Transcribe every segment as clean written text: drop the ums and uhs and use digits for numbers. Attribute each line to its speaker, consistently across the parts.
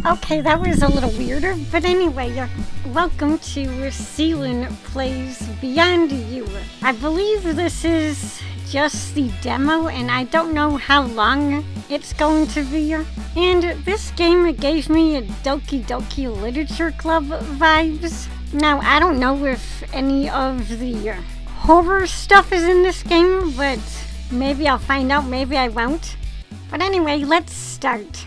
Speaker 1: Okay, that was a little weirder, but anyway, welcome to Seelin Plays Beyond You. I believe this is just the demo, and I don't know how long it's going to be. And this game gave me a Doki Doki Literature Club vibes. Now, I don't know if any of the horror stuff is in this game, but maybe I'll find out, maybe I won't. But anyway, let's start.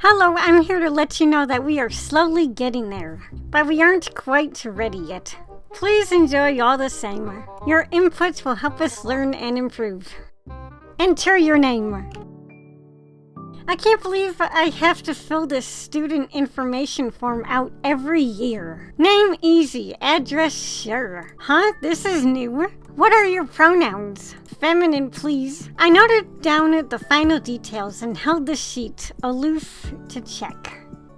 Speaker 1: Hello, I'm here to let you know that we are slowly getting there, but we aren't quite ready yet. Please enjoy all the same. Your inputs will help us learn and improve. Enter your name. I can't believe I have to fill this student information form out every year. Name easy, address sure. Huh? This is new. What are your pronouns? Feminine, please. I noted down the final details and held the sheet aloof to check.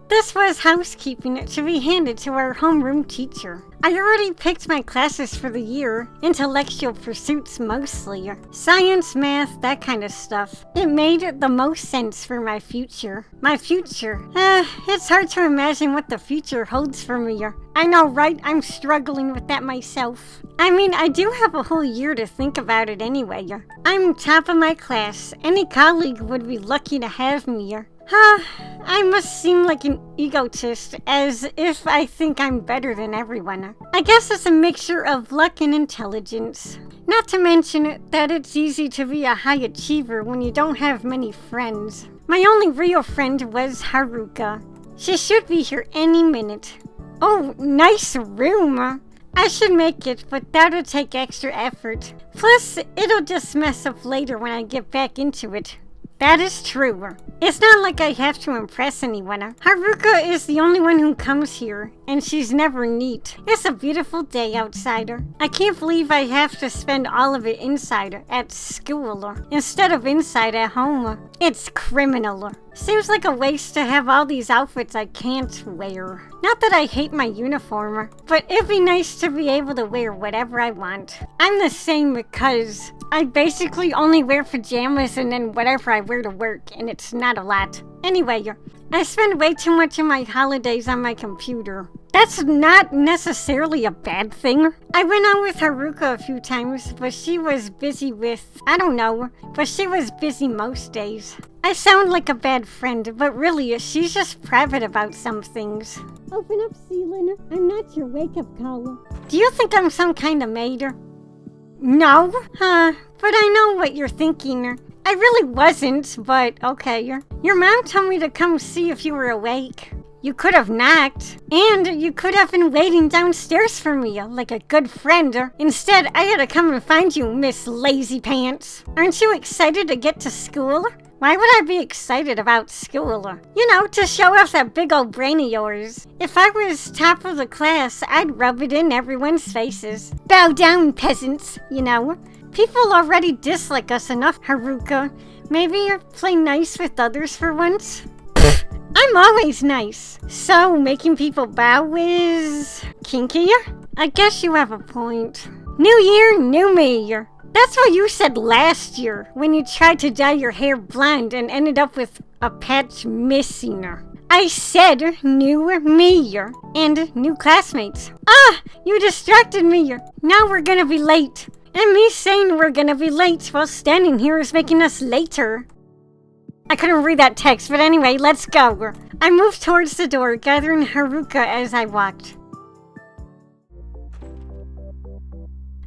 Speaker 1: This was housekeeping to be handed to our homeroom teacher. I already picked my classes for the year, intellectual pursuits mostly. Science, math, that kind of stuff. It made the most sense for my future. My future? It's hard to imagine what the future holds for me. I know, right? I'm struggling with that myself. I mean, I do have a whole year to think about it anyway. I'm top of my class. Any colleague would be lucky to have me. I must seem like an egotist, as if I think I'm better than everyone. I guess it's a mixture of luck and intelligence. Not to mention that it's easy to be a high achiever when you don't have many friends. My only real friend was Haruka. She should be here any minute. Oh, nice room! I should make it, but that'll take extra effort. Plus, it'll just mess up later when I get back into it. That is true. It's not like I have to impress anyone. Haruka is the only one who comes here, and she's never neat. It's a beautiful day outside. I can't believe I have to spend all of it inside at school instead of inside at home. It's criminal. Seems like a waste to have all these outfits I can't wear. Not that I hate my uniform, but it'd be nice to be able to wear whatever I want. I'm the same because I basically only wear pajamas and then whatever I wear to work, and it's not a lot. Anyway, I spend way too much of my holidays on my computer. That's not necessarily a bad thing. I went out with Haruka a few times, but she was busy with, I don't know, but she was busy most days. I sound like a bad friend, but really, she's just private about some things. Open up, Seelin. I'm not your wake-up call. Do you think I'm some kind of maid? No? But I know what you're thinking. I really wasn't, but okay. Your mom told me to come see if you were awake. You could have knocked, and you could have been waiting downstairs for me, like a good friend. Instead, I had to come and find you, Miss Lazy Pants. Aren't you excited to get to school? Why would I be excited about school? You know, to show off that big old brain of yours. If I was top of the class, I'd rub it in everyone's faces. Bow down, peasants, you know. People already dislike us enough, Haruka. Maybe you play nice with others for once? I'm always nice. So, making people bow is kinky? I guess you have a point. New year, new me. That's what you said last year when you tried to dye your hair blonde and ended up with a patch missing. I said new me and new classmates. You distracted me. Now we're gonna be late. And me saying we're gonna be late while standing here is making us later. I couldn't read that text, but anyway, let's go. I moved towards the door, gathering Haruka as I walked.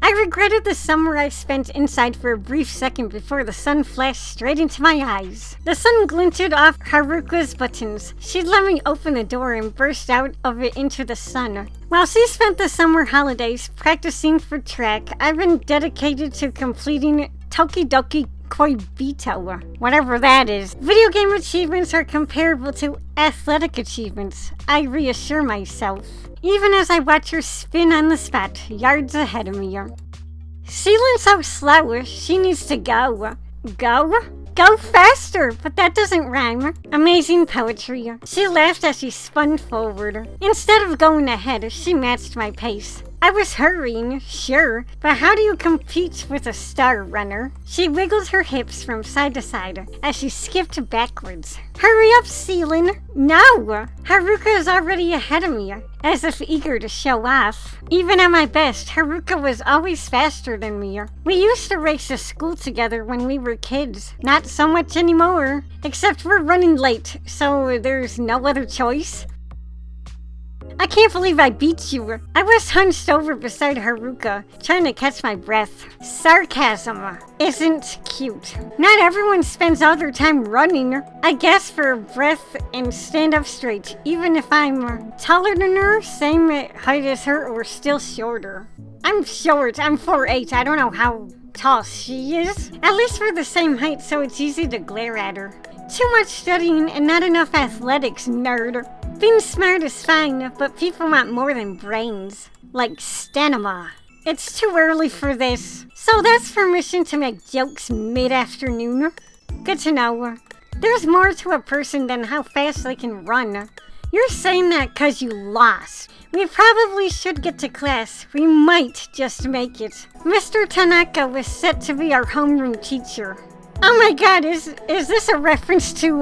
Speaker 1: I regretted the summer I spent inside for a brief second before the sun flashed straight into my eyes. The sun glinted off Haruka's buttons. She let me open the door and burst out of it into the sun. While she spent the summer holidays practicing for track, I've been dedicated to completing Tokidoki Koibito, whatever that is. Video game achievements are comparable to athletic achievements, I reassure myself, even as I watch her spin on the spot, yards ahead of me. Seelin's so slow, she needs to go. Go? Go faster, but that doesn't rhyme. Amazing poetry. She laughed as she spun forward. Instead of going ahead, she matched my pace. I was hurrying, sure, but how do you compete with a star runner? She wiggled her hips from side to side as she skipped backwards. Hurry up, Celine! No! Haruka is already ahead of me, as if eager to show off. Even at my best, Haruka was always faster than me. We used to race to school together when we were kids. Not so much anymore, except we're running late, so there's no other choice. I can't believe I beat you. I was hunched over beside Haruka, trying to catch my breath. Sarcasm isn't cute. Not everyone spends all their time running. I guess for breath and stand up straight, even if I'm taller than her, same height as her, or still shorter. I'm short. I'm 4'8". I don't know how tall she is. At least we're the same height, so it's easy to glare at her. Too much studying and not enough athletics, nerd. Being smart is fine, but people want more than brains. Like stamina. It's too early for this. So that's permission to make jokes mid-afternoon. Good to know. There's more to a person than how fast they can run. You're saying that 'cause you lost. We probably should get to class. We might just make it. Mr. Tanaka was set to be our homeroom teacher. Oh my god, is this a reference to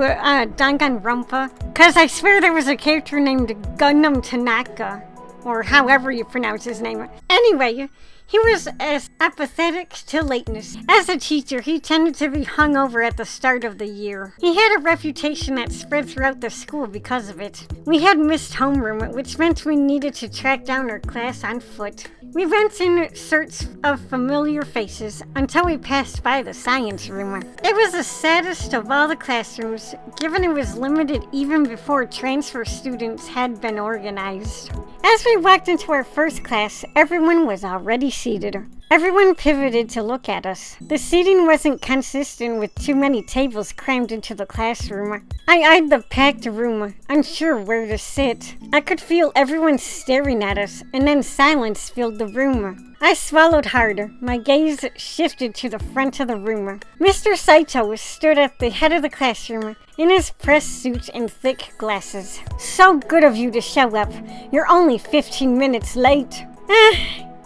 Speaker 1: Danganronpa? 'Cause I swear there was a character named Gundam Tanaka, or however you pronounce his name. Anyway, he was as apathetic to lateness. As a teacher, he tended to be hungover at the start of the year. He had a reputation that spread throughout the school because of it. We had missed homeroom, which meant we needed to track down our class on foot. We went in search of familiar faces until we passed by the science room. It was the saddest of all the classrooms, given it was limited even before transfer students had been organized. As we walked into our first class, everyone was already seated. Everyone pivoted to look at us. The seating wasn't consistent with too many tables crammed into the classroom. I eyed the packed room, unsure where to sit. I could feel everyone staring at us, and then silence filled the room. I swallowed hard. My gaze shifted to the front of the room. Mr. Saito stood at the head of the classroom in his press suit and thick glasses. So good of you to show up. You're only 15 minutes late.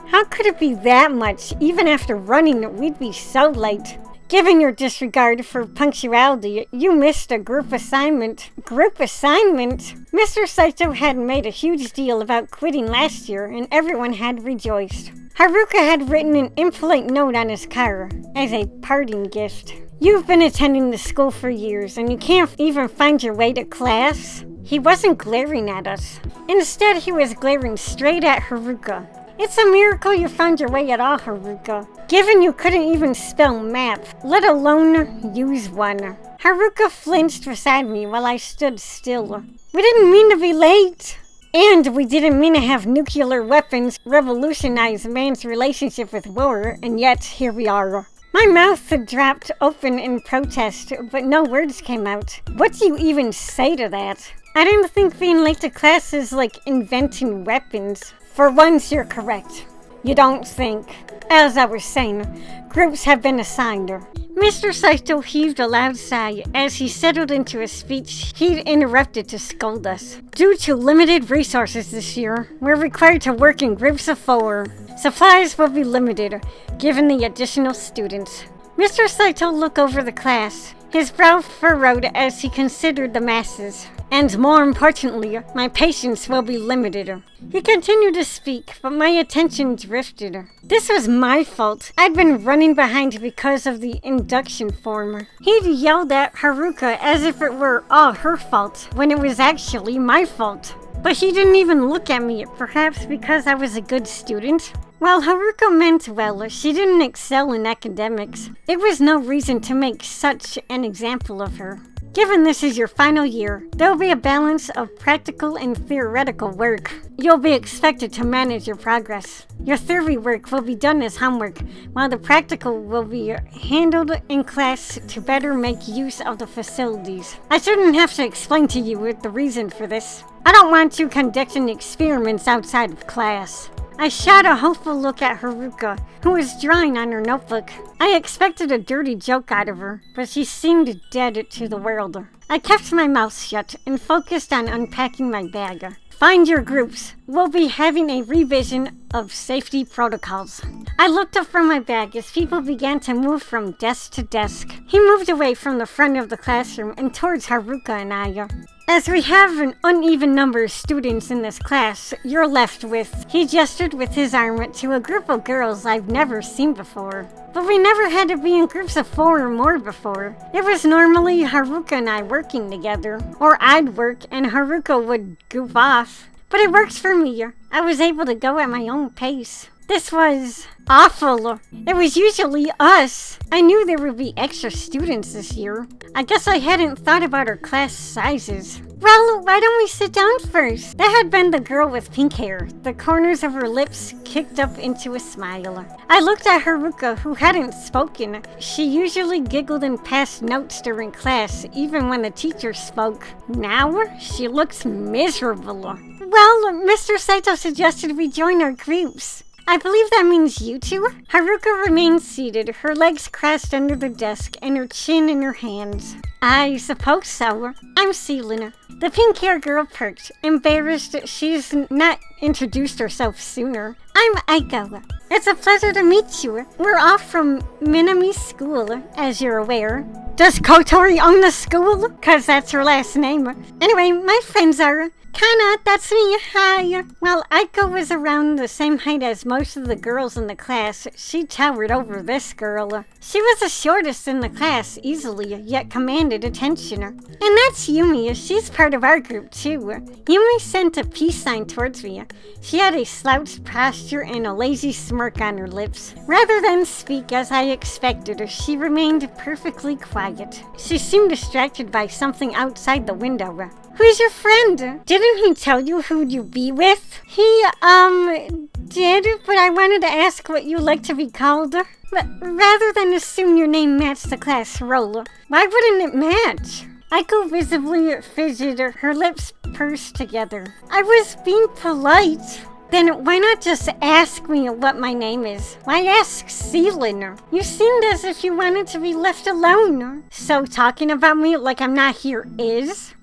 Speaker 1: How could it be that much? Even after running, we'd be so late. Given your disregard for punctuality, you missed a group assignment. Group assignment? Mr. Saito had made a huge deal about quitting last year, and everyone had rejoiced. Haruka had written an impolite note on his car as a parting gift. You've been attending the school for years, and you can't even find your way to class? He wasn't glaring at us. Instead, he was glaring straight at Haruka. It's a miracle you found your way at all, Haruka. Given you couldn't even spell map, let alone use one. Haruka flinched beside me while I stood still. We didn't mean to be late. And we didn't mean to have nuclear weapons revolutionize man's relationship with war, and yet here we are. My mouth had dropped open in protest, but no words came out. What do you even say to that? I didn't think being late to class is like inventing weapons. For once, you're correct. You don't think. As I was saying, groups have been assigned. Mr. Saito heaved a loud sigh as he settled into a speech he'd interrupted to scold us. Due to limited resources this year, we're required to work in groups of 4. Supplies will be limited, given the additional students. Mr. Saito looked over the class, his brow furrowed as he considered the masses. And more importantly, my patience will be limited. He continued to speak, but my attention drifted. This was my fault. I'd been running behind because of the induction form. He'd yelled at Haruka as if it were all her fault, when it was actually my fault. But he didn't even look at me, perhaps because I was a good student. While Haruka meant well, she didn't excel in academics. It was no reason to make such an example of her. Given this is your final year, there will be a balance of practical and theoretical work. You'll be expected to manage your progress. Your theory work will be done as homework, while the practical will be handled in class to better make use of the facilities. I shouldn't have to explain to you the reason for this. I don't want you conducting experiments outside of class. I shot a hopeful look at Haruka, who was drawing on her notebook. I expected a dirty joke out of her, but she seemed dead to the world. I kept my mouth shut and focused on unpacking my bag. Find your groups. We'll be having a revision of safety protocols. I looked up from my bag as people began to move from desk to desk. He moved away from the front of the classroom and towards Haruka and I. As we have an uneven number of students in this class, you're left with... He gestured with his arm to a group of girls I've never seen before. But we never had to be in groups of 4 or more before. It was normally Haruka and I working together. Or I'd work and Haruka would goof off. But it works for me. I was able to go at my own pace. This was awful. It was usually us. I knew there would be extra students this year. I guess I hadn't thought about our class sizes. Well, why don't we sit down first? That had been the girl with pink hair, the corners of her lips kicked up into a smile. I looked at Haruka, who hadn't spoken. She usually giggled and passed notes during class, even when the teacher spoke. Now, she looks miserable. Well, Mr. Saito suggested we join our groups. I believe that means you two? Haruka remained seated, her legs crossed under the desk and her chin in her hands. I suppose so. I'm Selena. The pink-haired girl perked, embarrassed she's not introduced herself sooner. I'm Aiko. It's a pleasure to meet you. We're off from Minami's school, as you're aware. Does Kotori own the school? 'Cause that's her last name. Anyway, my friends are... Kana, that's me, hi. While Aiko was around the same height as most of the girls in the class, she towered over this girl. She was the shortest in the class, easily, yet commanded attention. And that's Yumi, she's part of our group too. Yumi sent a peace sign towards me. She had a slouched posture and a lazy smirk on her lips. Rather than speak as I expected, she remained perfectly quiet. She seemed distracted by something outside the window. Who's your friend? Didn't he tell you who you'd be with? He, did, but I wanted to ask what you like to be called. But rather than assume your name matched the class roll, why wouldn't it match? Aiko visibly fidgeted, her lips pursed together. I was being polite. Then why not just ask me what my name is? Why ask Selena? You seemed as if you wanted to be left alone. So talking about me like I'm not here is?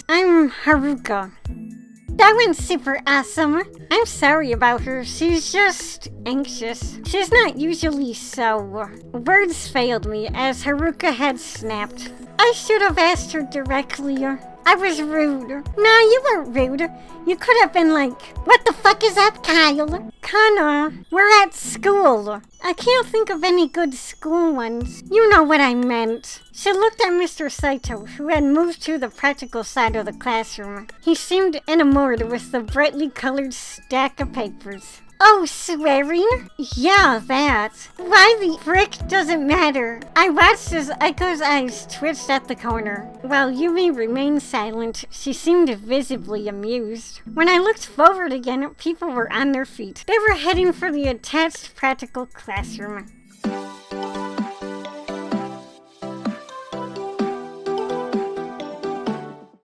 Speaker 1: I'm Haruka. That went super awesome. I'm sorry about her. She's just anxious. She's not usually so... Words failed me as Haruka had snapped. I should have asked her directly. I was rude. Nah, you weren't rude. You could have been like, what the fuck is up, Kyle? Kana, we're at school. I can't think of any good school ones. You know what I meant. She looked at Mr. Saito, who had moved to the practical side of the classroom. He seemed enamored with the brightly colored stack of papers. Oh, swearing? Yeah, that. Why the frick doesn't matter. I watched as Aiko's eyes twitched at the corner. While Yumi remained silent, she seemed visibly amused. When I looked forward again, people were on their feet. They were heading for the attached practical classroom.